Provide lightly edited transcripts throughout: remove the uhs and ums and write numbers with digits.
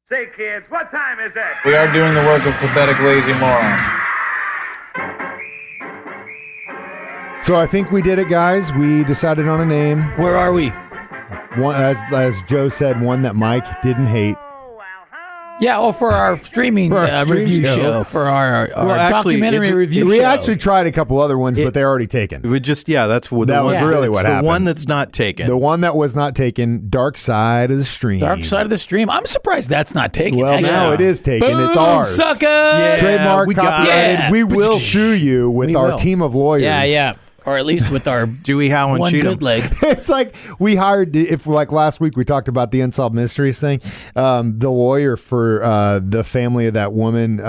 Say, kids, what time is it? We are doing the work of pathetic, lazy morons. So I think we did it, guys. We decided on a name. Where are we? One, as Joe said, one that Mike didn't hate. Yeah, for our streaming For our stream review show. show, for our actually, documentary review We show. actually tried a couple other ones, but they're already taken. We just, that's what That was really what happened. The one that's not taken. The one that was not taken, Dark Side of the Stream. Dark Side of the Stream. I'm surprised that's not taken. Well, actually. now it is taken. Boom, It's ours. sucker! Yeah. Trademark, we got copyrighted. it. We will sue you with We our will. team of lawyers. Yeah. Or at least with our Dewey Howland one Cheatham. good leg. It's like we hired, if like last week we talked about the Unsolved Mysteries thing, the lawyer for the family of that woman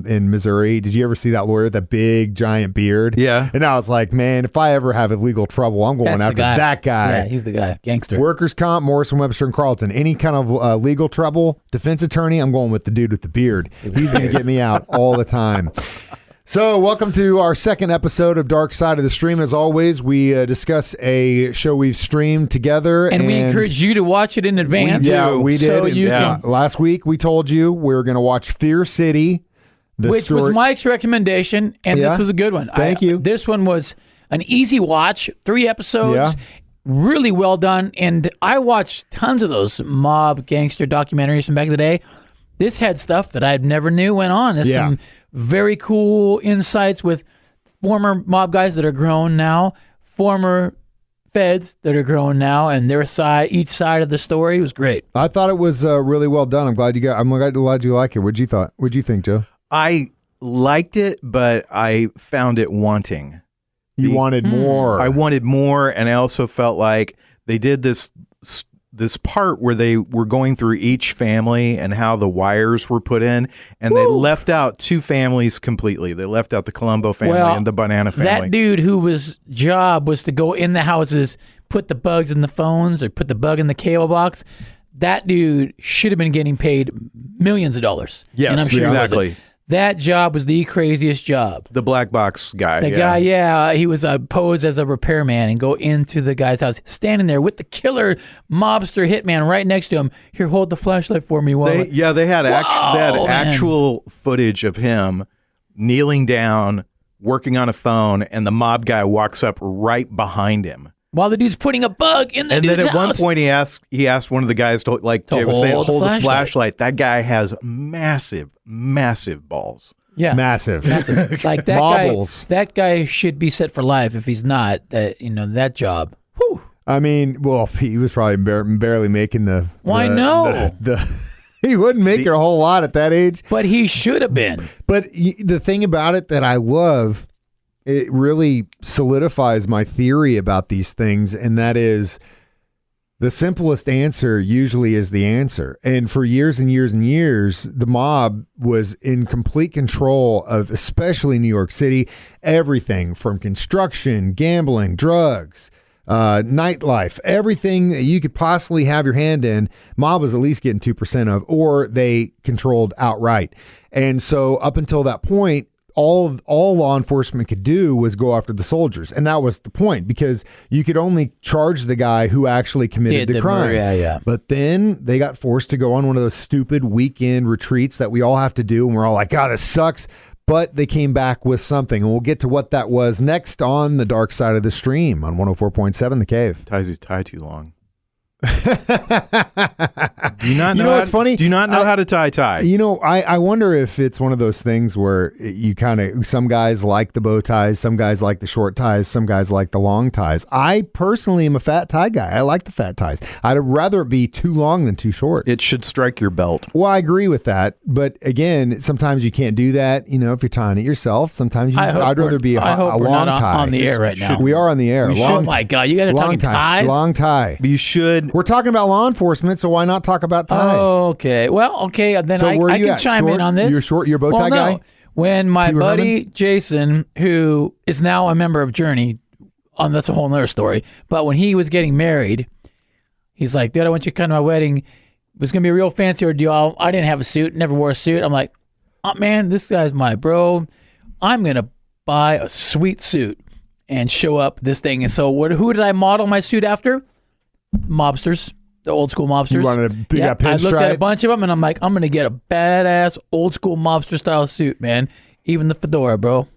in Missouri. Did you ever see that lawyer with that big giant beard? Yeah. And I was like, man, if I ever have illegal trouble, I'm going That's the after guy. that guy. Yeah, he's the guy. Gangster. Workers' comp, Morrison, Webster, and Carlton. Any kind of legal trouble, defense attorney, I'm going with the dude with the beard. He's going to get me out all the time. So, welcome to our second episode of Dark Side of the Stream. As always, we discuss a show we've streamed together. And we encourage you to watch it in advance. We did. So you can. Last week, we told you we were going to watch Fear City. Which was Mike's recommendation, and this was a good one. Thank you. This one was an easy watch, 3 episodes, really well done. And I watched tons of those mob gangster documentaries from back in the day. This had stuff that I never knew went on. There's some very cool insights with former mob guys that are grown now, former feds that are grown now, and their side, each side of the story was great. I thought it was really well done. I'm glad you like it. What'd you think, Joe? I liked it, but I found it wanting. You wanted more. I wanted more, and I also felt like they did this part where they were going through each family and how the wires were put in, and they left out 2 families completely. They left out the Colombo family and the Banana family. That dude whose job was to go in the houses, put the bugs in the phones or put the bug in the cable box, that dude should have been getting paid millions of dollars. Yes, and I'm sure exactly. He wasn't. That job was the craziest job. The black box guy. The guy, he was posed as a repairman and go into the guy's house, standing there with the killer mobster hitman right next to him. Here, hold the flashlight for me. They had actual footage of him kneeling down, working on a phone, and the mob guy walks up right behind him. While the dude's putting a bug in the dude's house. And then at one point he asked one of the guys to Jay was saying, hold the flashlight. That guy has massive balls. Yeah. Massive. Like that Marbles. That guy should be set for life if he's not. That job. Whew. I mean, well, he was probably barely making the. Why no? He wouldn't make it a whole lot at that age. But he should have been. But the thing about it that I love, it really solidifies my theory about these things, and that is the simplest answer usually is the answer. And for years and years and years, the mob was in complete control of, especially New York City, everything from construction, gambling, drugs, nightlife, everything that you could possibly have your hand in, mob was at least getting 2% of, or they controlled outright. And so up until that point, all law enforcement could do was go after the soldiers. And that was the point, because you could only charge the guy who actually committed the crime. Yeah. But then they got forced to go on one of those stupid weekend retreats that we all have to do. And we're all like, God, this sucks. But they came back with something. And we'll get to what that was next on the Dark Side of the Stream on 104.7 The Cave. Ties his tie too long. Do you not know? What's funny? Do you not know how to tie? I wonder if it's one of those things where you kind of, some guys like the bow ties, some guys like the short ties, some guys like the long ties. I personally am a fat tie guy. I like the fat ties. I'd rather it be too long than too short. It should strike your belt. Well, I agree with that, but again, sometimes you can't do that. If you're tying it yourself, sometimes I'd rather be a long tie. On the air right now. We are on the air. Oh my God, you guys are talking ties. Long tie. You should. We're talking about law enforcement, so why not talk about ties? Oh, okay. Well, okay. Then so I can chime in on this. You're a bow tie guy? When my buddy Jason, who is now a member of Journey, that's a whole nother story. But when he was getting married, he's like, dude, I want you to come to my wedding. It was going to be a real fancy ordeal. I didn't have a suit, never wore a suit. I'm like, oh, man, this guy's my bro. I'm going to buy a sweet suit and show up this thing. And so who did I model my suit after? Mobsters. the old school mobsters. You wanted a big I looked at a pinstripe? bunch of them, and I'm like, I'm gonna get a badass old school mobster style suit, man. Even the fedora, bro.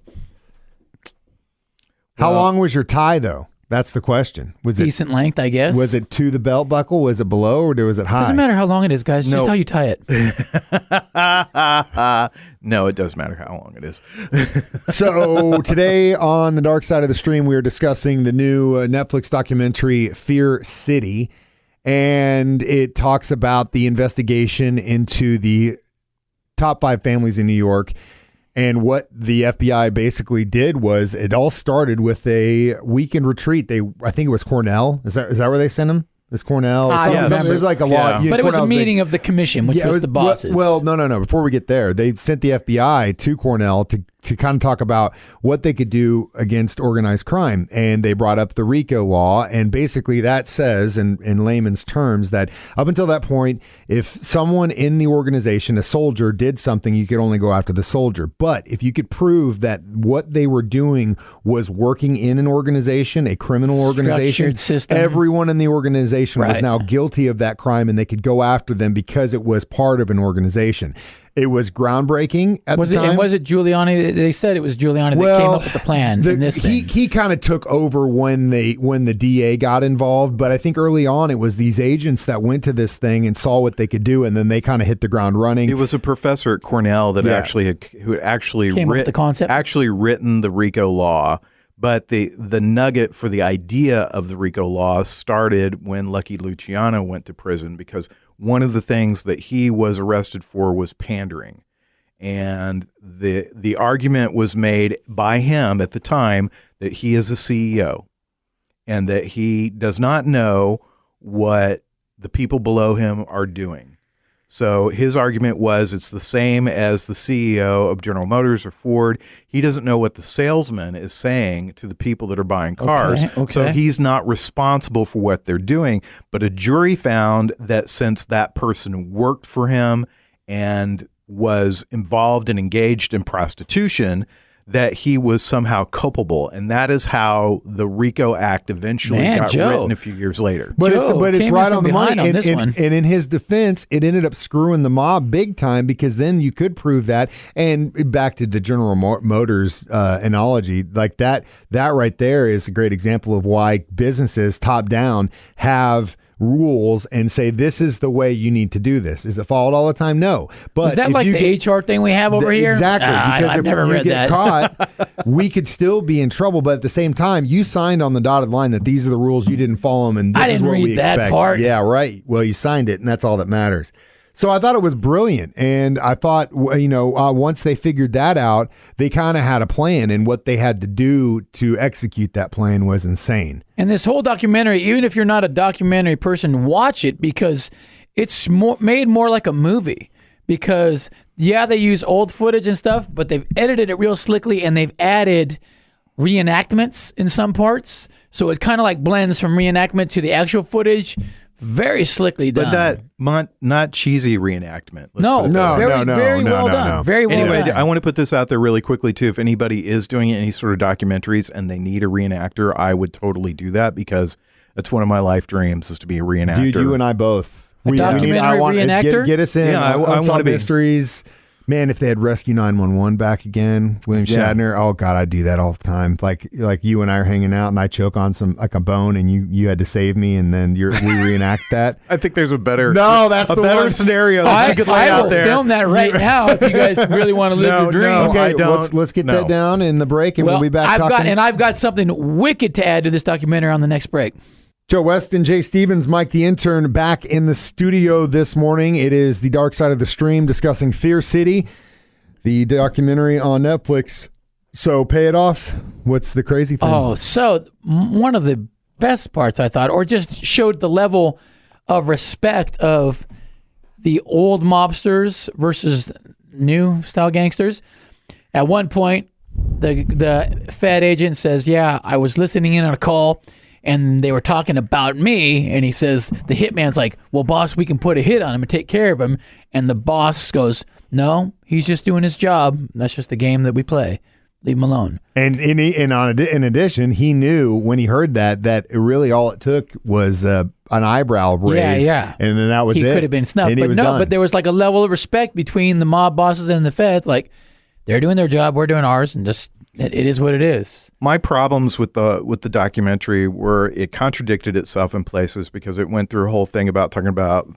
How long was your tie, though? That's the question. Was Decent length, I guess. Was it to the belt buckle? Was it below, or was it high? Doesn't matter how long it is, guys. No. Just how you tie it. No, it does matter how long it is. So today on the dark side of the stream, we are discussing the new Netflix documentary Fear City, and it talks about the investigation into the top 5 families in New York. And what the FBI basically did was it all started with a weekend retreat. I think it was Cornell. Is that where they sent him? It's Cornell. I don't remember. There's like a lot. But it was a Cornell's meeting of the commission, which was the bosses. Well, no. Before we get there, they sent the FBI to Cornell to kind of talk about what they could do against organized crime. And they brought up the RICO law. And basically that says, in layman's terms, that up until that point, if someone in the organization, a soldier, did something, you could only go after the soldier. But if you could prove that what they were doing was working in an organization, a criminal organization, Structured system. everyone in the organization was Right. now guilty of that crime, and they could go after them because it was part of an organization. It was groundbreaking at the time. And was it Giuliani? They said it was Giuliani that came up with the plan in this thing. He kind of took over when the DA got involved, but I think early on it was these agents that went to this thing and saw what they could do, and then they kind of hit the ground running. It was a professor at Cornell that who had actually Came up with the concept? actually written the RICO law. But the nugget for the idea of the RICO law started when Lucky Luciano went to prison, because one of the things that he was arrested for was pandering. And the argument was made by him at the time that he is a CEO and that he does not know what the people below him are doing. So his argument was it's the same as the CEO of General Motors or Ford. He doesn't know what the salesman is saying to the people that are buying cars. Okay. So he's not responsible for what they're doing. But a jury found that since that person worked for him and was involved and engaged in prostitution, that he was somehow culpable. And that is how the RICO Act eventually got written a few years later. But it's came right in on from the money. behind on this one. And in his defense, it ended up screwing the mob big time, because then you could prove that. And back to the General Motors analogy, like that right there is a great example of why businesses top down have rules and say, this is the way you need to do this. Is it followed all the time? No. But Is that if like you the HR thing we have over here? Exactly. Because I've if never you read get that. caught, we could still be in trouble. But at the same time, you signed on the dotted line that these are the rules. You didn't follow them, and this I is didn't what we read that expect. part. Yeah, right. Well, you signed it, and that's all that matters. So I thought it was brilliant, and I thought, once they figured that out, they kind of had a plan, and what they had to do to execute that plan was insane. And this whole documentary, even if you're not a documentary person, watch it, because it's made more like a movie. Because, they use old footage and stuff, but they've edited it real slickly, and they've added reenactments in some parts. So it kind of like blends from reenactment to the actual footage. Very slickly done. But not cheesy reenactment. No, very well done. Very well Anyway, done. I want to put this out there really quickly too. If anybody is doing any sort of documentaries and they need a reenactor, I would totally do that, because that's one of my life dreams, is to be a reenactor. Dude, you and I both. Documentary reenactor? Get us in. Yeah, I want Unsolved to be. mysteries. Man, if they had Rescue 911 back again, William Shatner, oh God, I'd do that all the time. Like you and I are hanging out, and I choke on a bone, and you had to save me, and then we reenact that. I think there's a better that's the better one scenario that you could lay I out will there. film that right now if you guys really want to live your dream. No, Okay, I don't. let's get No. that down in the break, and we'll be back talking. I've got something wicked to add to this documentary on the next break. Joe Westen, Jay Stevens, Mike the Intern back in the studio this morning. It is the dark side of the stream discussing Fear City, the documentary on Netflix. So pay it off. What's the crazy thing? Oh, so one of the best parts, I thought, or just showed the level of respect of the old mobsters versus new style gangsters. At one point, the Fed agent says, I was listening in on a call, and they were talking about me, and he says, the hitman's like, well, boss, we can put a hit on him and take care of him. And the boss goes, no, he's just doing his job. That's just the game that we play. Leave him alone. And in addition, he knew when he heard that really all it took was an eyebrow raise. Yeah. And then that was He it. could have been snuffed. And he But was no, done. but there was like a level of respect between the mob bosses and the feds. Like, they're doing their job, we're doing ours, and just it is what it is. My problems with the documentary were it contradicted itself in places because it went through a whole thing about talking about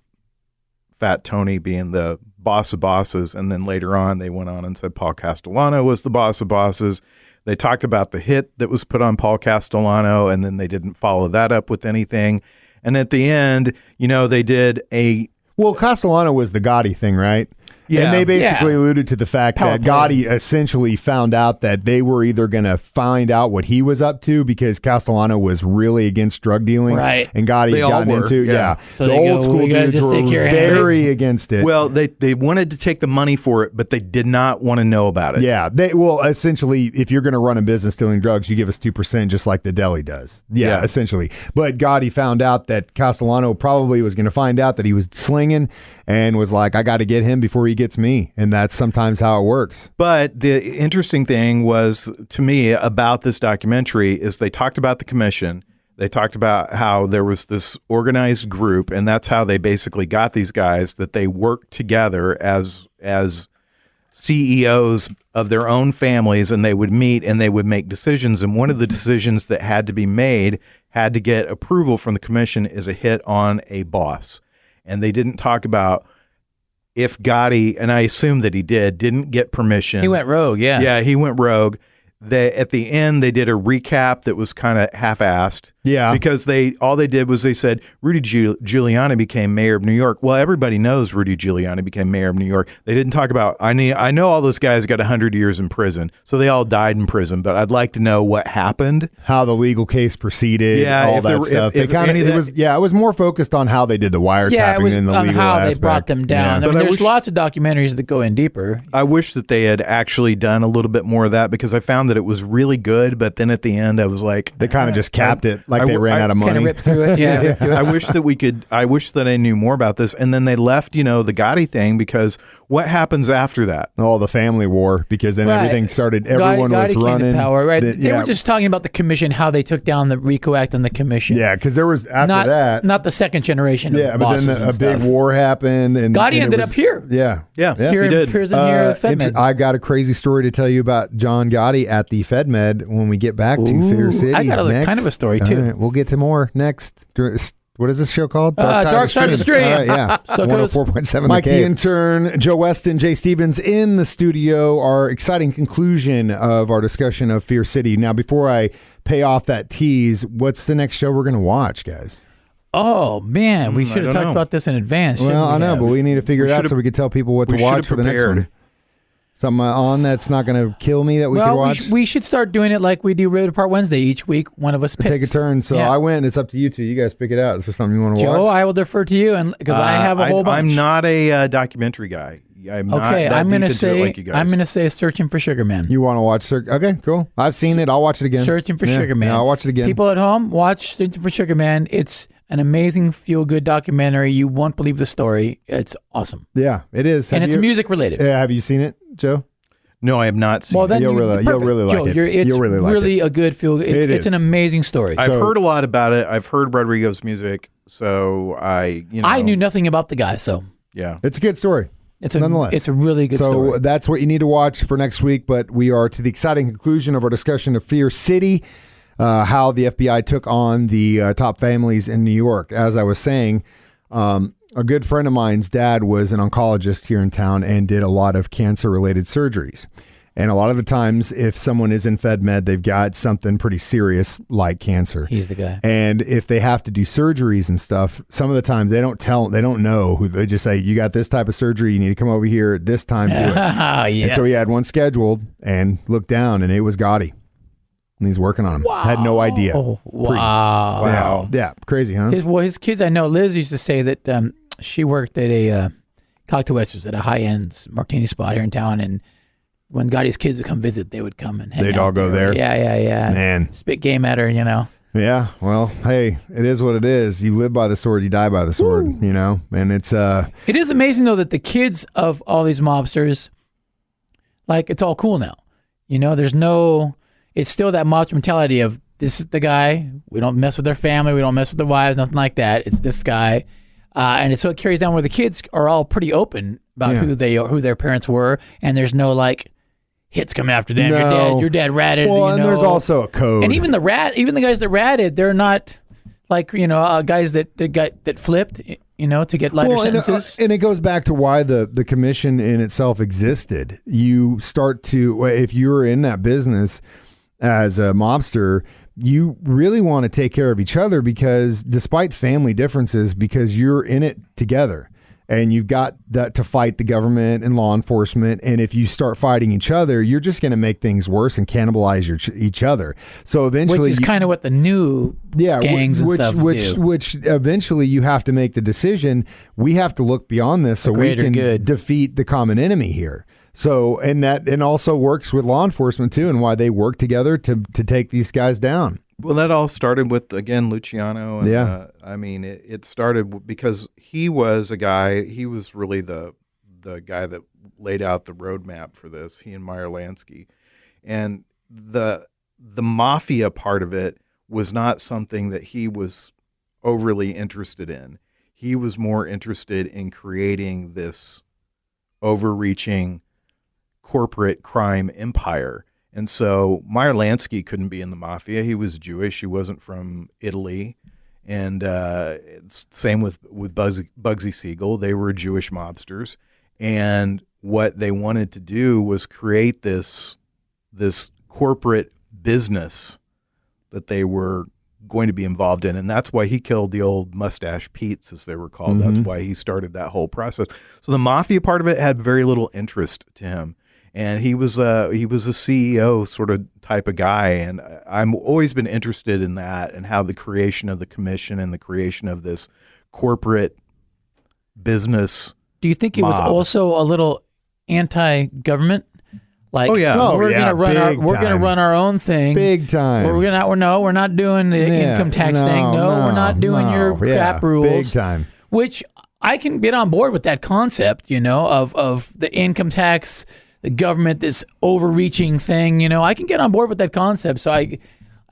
Fat Tony being the boss of bosses, and then later on they went on and said Paul Castellano was the boss of bosses. They talked about the hit that was put on Paul Castellano, and then they didn't follow that up with anything. And at the end, they did a... Well, Castellano was the Gotti thing, right? Yeah. And they basically alluded to the fact Power that play. Gotti essentially found out that they were either going to find out what he was up to because Castellano was really against drug dealing. Right. And Gotti They had all gotten were, into, yeah. So the they old go, school "We gotta dudes just were take your hand." very against it. Well, they wanted to take the money for it, but they did not want to know about it. Yeah, essentially, if you're going to run a business dealing drugs, you give us 2% just like the deli does. Yeah, essentially. But Gotti found out that Castellano probably was going to find out that he was slinging and was like, I got to get him before he gets me. And that's sometimes how it works. But the interesting thing was, to me, about this documentary is they talked about the commission. They talked about how there was this organized group, and that's how they basically got these guys, that they worked together as CEOs of their own families, and they would meet and they would make decisions. And one of the decisions that had to be made had to get approval from the commission is a hit on a boss. And they didn't talk about if Gotti, and I assume that he didn't get permission. He went rogue, yeah. Yeah, he went rogue. At the end, they did a recap that was kind of half-assed. Yeah. Because all they did was they said, Rudy Giuliani became mayor of New York. Well, everybody knows Rudy Giuliani became mayor of New York. They didn't talk about, I know all those guys got 100 years in prison, so they all died in prison, but I'd like to know what happened. How the legal case proceeded, all that stuff. It was more focused on how they did the wiretapping than the on legal how aspect. they brought them down. Yeah. I mean, there's lots of documentaries that go in deeper. I wish that they had actually done a little bit more of that because I found that it was really good, but then at the end I was like, They kind of just capped it like they ran out of money. Kind of ripped through it. Yeah. Ripped through it. I wish that I knew more about this. And then they left, the Gotti thing, because what happens after that? Oh, the family war, because then Right. everything started, everyone Gotti was came to running. power, right? They were just talking about the commission, how they took down the RICO Act on the commission. Yeah, because there was, after not, that. Not the second generation Yeah, of but bosses then and a big stuff. war happened. And Gotti and it ended was- up here. Yeah. Yeah, Here he in did. prison here at FedMed. I got a crazy story to tell you about John Gotti at the FedMed when we get back to Fear City. I got next. kind of a story, too. All right, we'll get to more next. What is this show called? Dark Side of the Stream. All right, yeah. So it goes. 104.7 Mike the Intern, Joe Westen, Jay Stevens in the studio. Our exciting conclusion of our discussion of Fear City. Now, before I pay off that tease, what's the next show we're going to watch, guys? Oh, man. We should have talked about this in advance. Well, I know, but we need to figure it out so we can tell people what to watch for the next one. Something on that's not going to kill me that we could watch? We should start doing it like we do Rated Apart Wednesday. Each week, one of us picks. Take a turn. So I win. It's up to you two. You guys pick it out. Is there something you want to watch? Joe, I will defer to you, and because I have a whole bunch. I'm not a documentary guy. I'm not that I'm going to deep into say it like you guys. I'm going to say Searching for Sugar Man. You want to watch? Okay, cool. I've seen it. I'll watch it again. Searching for Sugar Man. Yeah, I'll watch it again. People at home, watch Searching for Sugar Man. It's an amazing, feel-good documentary. You won't believe the story. It's awesome. Yeah, it is. And it's music related. Yeah, have you seen it, Joe? No, I have not seen Well, then it. You'll really like Joe, it. It's You'll really like really it. a good feel. It's an amazing story. I've heard a lot about it. I've heard Rodrigo's music, so I knew nothing about the guy, so yeah, it's a good story. Nonetheless, it's a really good story. So that's what you need to watch for next week. But we are to the exciting conclusion of our discussion of Fear City, how the FBI took on the top families in New York. As I was saying, a good friend of mine's dad was an oncologist here in town and did a lot of cancer-related surgeries. And a lot of the times, if someone is in FedMed, they've got something pretty serious like cancer. He's the guy. And if they have to do surgeries and stuff, some of the times they don't know who. They just say, you got this type of surgery, you need to come over here at this time, do it. Yes. And so he had one scheduled and looked down, and it was Gotti. And he's working on him. Wow. Had no idea. Oh, wow. Yeah, crazy, huh? His kids, I know, Liz used to say that she worked at a cocktail waitress at a high-end martini spot here in town, and when Gotti's kids would come visit, they would come and hang out. They'd all go there. Yeah. Man. Spit game at her, Yeah, well, hey, it is what it is. You live by the sword, you die by the sword, and it's... It is amazing, though, that the kids of all these mobsters, like, it's all cool now. There's no. It's still that macho mentality of this is the guy. We don't mess with their family. We don't mess with their wives. Nothing like that. It's this guy, so it carries down where the kids are all pretty open about who their parents were, and there's no like hits coming after them. No. Your dad ratted. Well, and there's also a code. And even the guys that ratted, they're not like guys that flipped. To get lighter sentences. And it goes back to why the commission in itself existed. You start to, if you're in that business as a mobster, you really want to take care of each other because despite family differences, because you're in it together. And you've got that to fight the government and law enforcement. And if you start fighting each other, you're just going to make things worse and cannibalize each other. So eventually, which is kind of what the new gangs and stuff do. Which eventually you have to make the decision. We have to look beyond this so we can defeat the common enemy here. So and also works with law enforcement too, and why they work together to take these guys down. Well, that all started with, again, Luciano. And, it started because he was a guy, he was really the guy that laid out the roadmap for this, he and Meyer Lansky. And the mafia part of it was not something that he was overly interested in. He was more interested in creating this overreaching corporate crime empire. And so Meyer Lansky couldn't be in the mafia. He was Jewish. He wasn't from Italy. And same with Bugsy Siegel. They were Jewish mobsters. And what they wanted to do was create this corporate business that they were going to be involved in. And that's why he killed the old Mustache Pete's, as they were called. Mm-hmm. That's why he started that whole process. So the mafia part of it had very little interest to him. And he was a CEO sort of type of guy, and I've always been interested in that and how the creation of the commission and the creation of this corporate business. Do you think it was also a little anti-government? Like, we're gonna run our own thing, big time. We're not doing the income tax thing. We're not doing your crap rules, big time. Which I can get on board with that concept, of the income tax. The government, this overreaching thing, I can get on board with that concept. So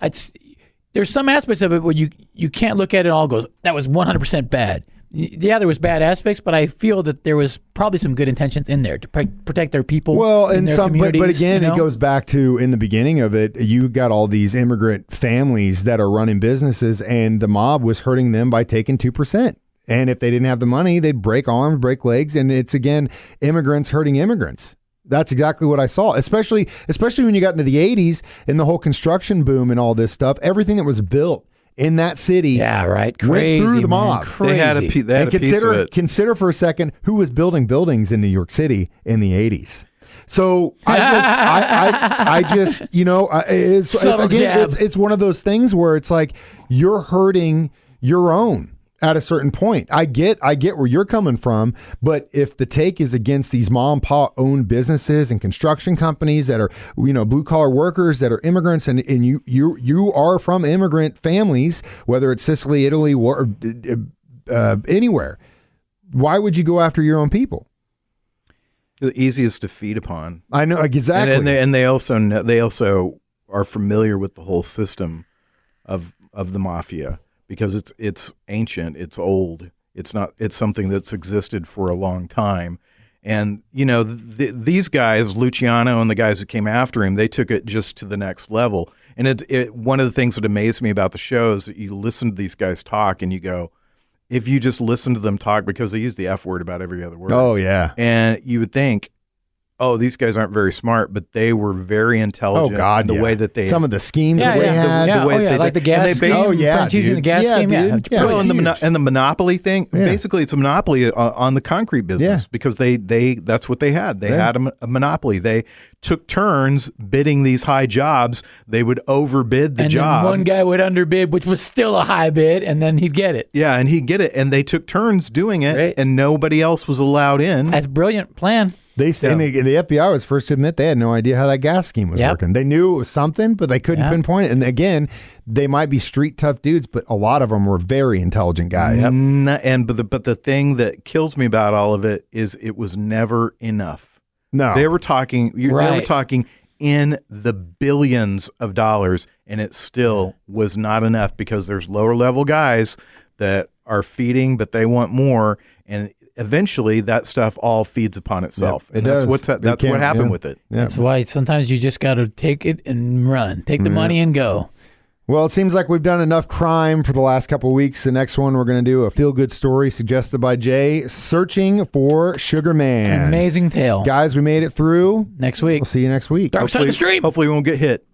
there's some aspects of it where you can't look at it all and goes, that was 100% bad. Yeah, there was bad aspects, but I feel that there was probably some good intentions in there to protect their people. Well, and their but again, it goes back to in the beginning of it, you got all these immigrant families that are running businesses, and the mob was hurting them by taking 2%. And if they didn't have the money, they'd break arms, break legs, and it's again immigrants hurting immigrants. That's exactly what I saw, especially when you got into the 80s and the whole construction boom and all this stuff. Everything that was built in that city went through the mob. Crazy. They had a piece of it. Consider for a second who was building buildings in New York City in the 80s. So it's one of those things where it's like you're hurting your own. At a certain point, I get where you're coming from, but if the take is against these mom and pop owned businesses and construction companies that are, blue collar workers that are immigrants, and you are from immigrant families, whether it's Sicily, Italy, or anywhere, why would you go after your own people? The easiest to feed upon. I know exactly, and they also are familiar with the whole system of the mafia. Because it's ancient, it's old, it's something that's existed for a long time, and these guys, Luciano and the guys who came after him, they took it just to the next level. And one of the things that amazed me about the show is that you listen to these guys talk, and you go, if you just listen to them talk, because they use the F word about every other word. Oh yeah, and you would think, oh, these guys aren't very smart, but they were very intelligent. Oh God, the way that they some of the schemes that they had, the way they like the gas scheme. Oh yeah, using the gas scheme. Well, and the monopoly thing. Yeah. Basically, it's a monopoly on the concrete business because they that's what they had. They had a monopoly. They took turns bidding these high jobs. They would overbid the job. Then one guy would underbid, which was still a high bid, and then he'd get it. Yeah, and he'd get it, and they took turns doing it, and nobody else was allowed in. That's a brilliant plan. They said the FBI was first to admit they had no idea how that gas scheme was working. They knew it was something, but they couldn't pinpoint it. And again, they might be street tough dudes, but a lot of them were very intelligent guys. But the thing that kills me about all of it is it was never enough. No, they were talking. They were talking in the billions of dollars, and it still was not enough because there's lower level guys that are feeding, but they want more, and eventually that stuff all feeds upon itself. Yep, and that's what happened with it. Yeah. That's why sometimes you just got to take it and run. Take the money and go. Well, it seems like we've done enough crime for the last couple of weeks. The next one, we're going to do a feel-good story suggested by Jay, Searching for Sugar Man. Amazing tale. Guys, we made it through. Next week. We'll see you next week. Dark Side of the Stream. Hopefully we won't get hit.